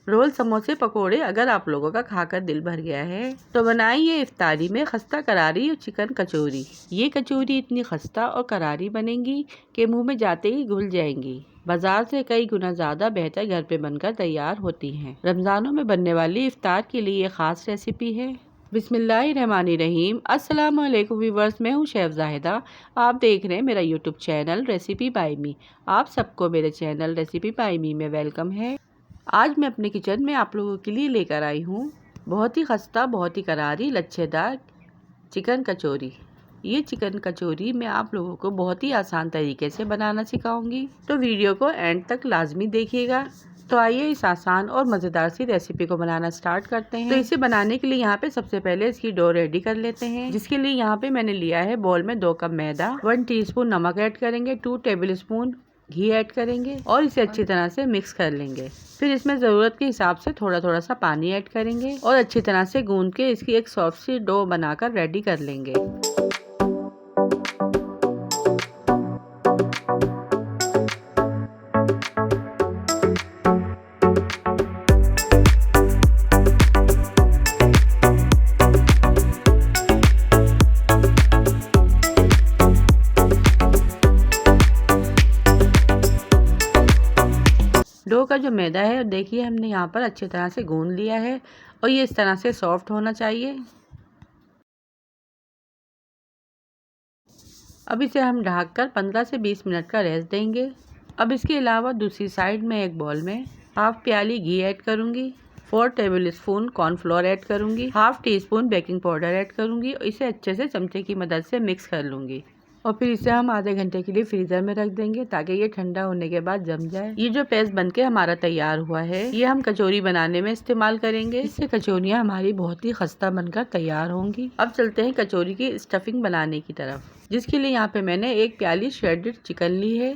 Role, समोसे, पकोड़े अगर आप लोगों का खाकर दिल भर गया है तो बनाइए इफ्तारी में खस्ता करारी और चिकन कचौरी। ये कचौरी इतनी खस्ता और करारी बनेंगी कि मुंह में जाते ही घुल जाएंगी। बाजार से कई गुना ज्यादा बेहतर घर पे बनकर तैयार होती हैं। रमजानों में बनने वाली इफ्तार के लिए ये खास रेसिपी है। बिस्मिल्लाहिर्रहमानिर्रहीम। अस्सलाम वालेकुम व्यूवर्स, मैं हूँ शेफ जाहिदा। आप देख रहे हैं मेरा यूट्यूब चैनल रेसिपी बाय मी। आप सबको मेरे चैनल रेसिपी बाय मी में वेलकम है। आज मैं अपने किचन में आप लोगों के लिए लेकर आई हूँ बहुत ही खस्ता, बहुत ही करारी, लच्छेदार चिकन कचौरी। ये चिकन कचौरी मैं आप लोगों को बहुत ही आसान तरीके से बनाना सिखाऊंगी, तो वीडियो को एंड तक लाजमी देखिएगा। तो आइए इस आसान और मज़ेदार सी रेसिपी को बनाना स्टार्ट करते हैं। तो इसे बनाने के लिए यहाँ पे सबसे पहले इसकी डो रेडी कर लेते हैं, जिसके लिए यहाँ पे मैंने लिया है बोल में 2 कप मैदा, 1 टीस्पून नमक ऐड करेंगे, 2 टेबल स्पून घी ऐड करेंगे और इसे अच्छी तरह से मिक्स कर लेंगे। फिर इसमें ज़रूरत के हिसाब से थोड़ा थोड़ा सा पानी ऐड करेंगे और अच्छी तरह से गूंद के इसकी एक सॉफ्ट सी डो बनाकर रेडी कर लेंगे। डो का जो मैदा है देखिए हमने यहाँ पर अच्छी तरह से गूंद लिया है और ये इस तरह से सॉफ्ट होना चाहिए। अब इसे हम ढककर 15 से 20 मिनट का रेस्ट देंगे। अब इसके अलावा दूसरी साइड में एक बॉल में हाफ प्याली घी ऐड करूँगी, 4 टेबल स्पून कॉर्नफ्लोर ऐड करूँगी, half tea spoon baking powder add करूँगी और इसे अच्छे से चमचे की मदद से मिक्स कर लूँगी और फिर इसे हम आधे घंटे के लिए फ्रीजर में रख देंगे ताकि ये ठंडा होने के बाद जम जाए। ये जो पेस्ट बनके हमारा तैयार हुआ है ये हम कचौरी बनाने में इस्तेमाल करेंगे। इससे कचौरियाँ हमारी बहुत ही खस्ता बनकर तैयार होंगी। अब चलते हैं कचौरी की स्टफिंग बनाने की तरफ, जिसके लिए यहाँ पे मैंने 1 प्याली श्रेडेड चिकन ली है।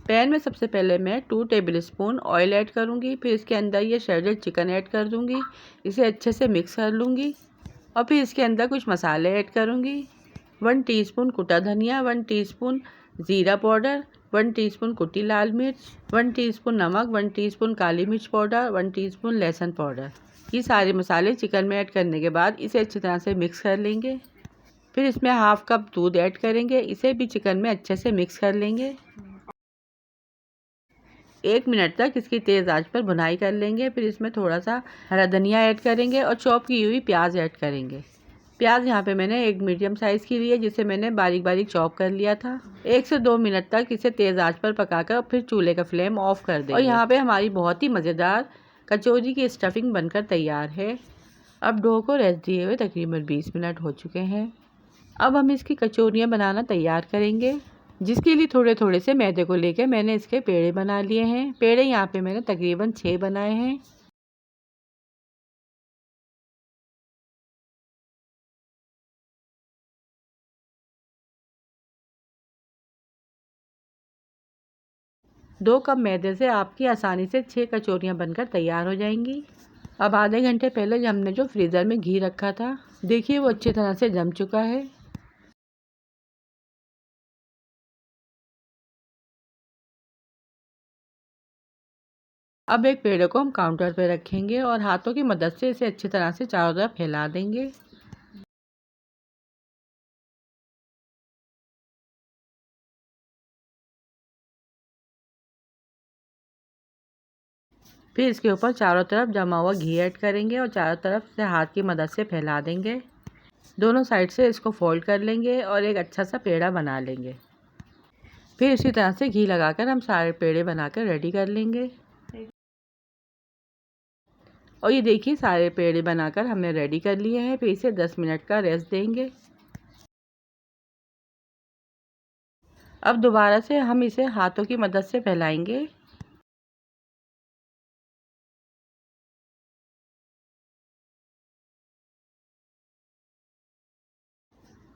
पैन में सबसे पहले मैं 2 टेबल स्पून ऑयल ऐड करूँगी, फिर इसके अंदर ये श्रेडेड चिकन ऐड कर दूँगी, इसे अच्छे से मिक्स कर लूँगी और फिर इसके अंदर कुछ मसाले ऐड करूँगी। 1 टीस्पून कुटा धनिया, 1 टीस्पून जीरा पाउडर, 1 टीस्पून कुटी लाल मिर्च, 1 टीस्पून नमक, 1 टीस्पून काली मिर्च पाउडर, 1 टीस्पून लहसुन पाउडर। ये सारे मसाले चिकन में ऐड करने के बाद इसे अच्छी तरह से मिक्स कर लेंगे। फिर इसमें हाफ कप दूध ऐड करेंगे, इसे भी चिकन में अच्छे से मिक्स कर लेंगे। 1 मिनट तक इसकी तेज़ आंच पर भुनाई कर लेंगे। फिर इसमें थोड़ा सा हरा धनिया ऐड करेंगे और चॉप की हुई प्याज ऐड करेंगे। प्याज यहाँ पे मैंने एक मीडियम साइज़ की ली है, जिसे मैंने बारीक बारीक चॉप कर लिया था। 1 से 2 मिनट तक इसे तेज़ आंच पर पकाकर फिर चूल्हे का फ्लेम ऑफ कर देंगे। और यहाँ पे हमारी बहुत ही मज़ेदार कचौरी की स्टफिंग बनकर तैयार है। अब डो को रेस्ट दिए हुए तकरीबन 20 मिनट हो चुके हैं। अब हम इसकी कचौरियाँ बनाना तैयार करेंगे, जिसके लिए थोड़े थोड़े से मैदे को लेकर मैंने इसके पेड़े बना लिए हैं। पेड़े यहाँ पे मैंने तकरीबन 6 बनाए हैं। दो कप मैदे से आपकी आसानी से 6 कचौरियाँ बनकर तैयार हो जाएंगी। अब आधे घंटे पहले हमने जो फ्रीज़र में घी रखा था देखिए वो अच्छी तरह से जम चुका है। अब एक पेड़े को हम काउंटर पे रखेंगे और हाथों की मदद से इसे अच्छी तरह से चारों तरफ फैला देंगे। फिर इसके ऊपर चारों तरफ जमा हुआ घी ऐड करेंगे और चारों तरफ से हाथ की मदद से फैला देंगे। दोनों साइड से इसको फोल्ड कर लेंगे और एक अच्छा सा पेड़ा बना लेंगे। फिर इसी तरह से घी लगाकर हम सारे पेड़े बनाकर रेडी कर लेंगे। और ये देखिए सारे पेड़े बनाकर हमने रेडी कर लिए हैं। फिर इसे 10 मिनट का रेस्ट देंगे। अब दोबारा से हम इसे हाथों की मदद से फैलाएंगे।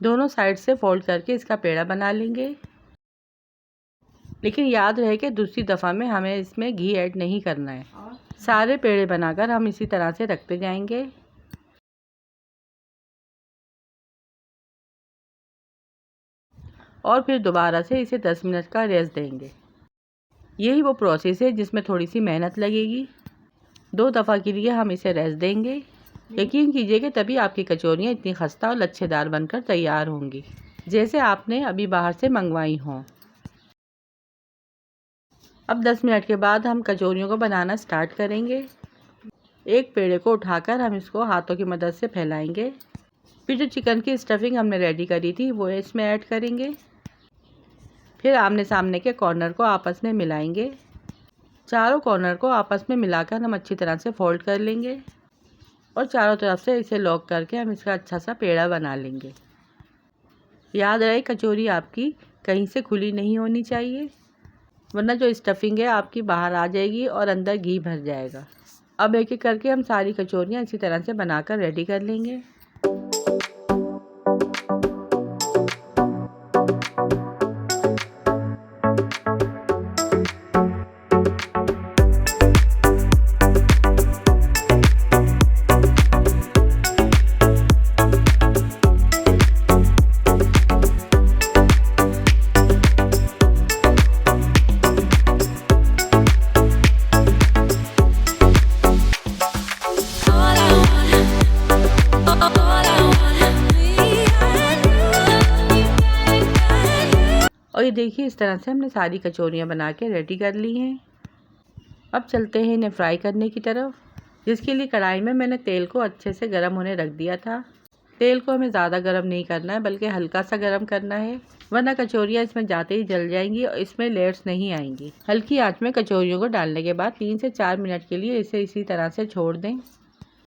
दोनों साइड से फोल्ड करके इसका पेड़ा बना लेंगे, लेकिन याद रहे कि दूसरी दफ़ा में हमें इसमें घी ऐड नहीं करना है। सारे पेड़े बनाकर हम इसी तरह से रखते जाएंगे। और फिर दोबारा से इसे 10 मिनट का रेस्ट देंगे। यही वो प्रोसेस है जिसमें थोड़ी सी मेहनत लगेगी। 2 दफ़ा के लिए हम इसे रेस्ट देंगे। यकीन कीजिए कि तभी आपकी कचौरियाँ इतनी खस्ता और लच्छेदार बनकर तैयार होंगी, जैसे आपने अभी बाहर से मंगवाई हों। अब 10 मिनट के बाद हम कचौरियों को बनाना स्टार्ट करेंगे। एक पेड़े को उठाकर हम इसको हाथों की मदद से फैलाएंगे। फिर जो चिकन की स्टफिंग हमने रेडी करी थी वो इसमें ऐड करेंगे। फिर आमने सामने के कॉर्नर को आपस में मिलाएंगे। चारों कॉर्नर को आपस में मिलाकर हम अच्छी तरह से फोल्ड कर लेंगे और चारों तरफ से इसे लॉक करके हम इसका अच्छा सा पेड़ा बना लेंगे। याद रहे, कचौरी आपकी कहीं से खुली नहीं होनी चाहिए, वरना जो स्टफिंग है आपकी बाहर आ जाएगी और अंदर घी भर जाएगा। अब एक एक करके हम सारी कचौरियाँ इसी तरह से बनाकर रेडी कर लेंगे। और ये देखिए, इस तरह से हमने सारी कचौरियाँ बना के रेडी कर ली हैं। अब चलते हैं इन्हें फ्राई करने की तरफ, जिसके लिए कढ़ाई में मैंने तेल को अच्छे से गर्म होने रख दिया था। तेल को हमें ज़्यादा गर्म नहीं करना है, बल्कि हल्का सा गर्म करना है, वरना कचौरियाँ इसमें जाते ही जल जाएंगी और इसमें लेयर्स नहीं आएंगी। हल्की आंच में कचौरियों को डालने के बाद 3 से 4 मिनट के लिए इसे इसी तरह से छोड़ दें।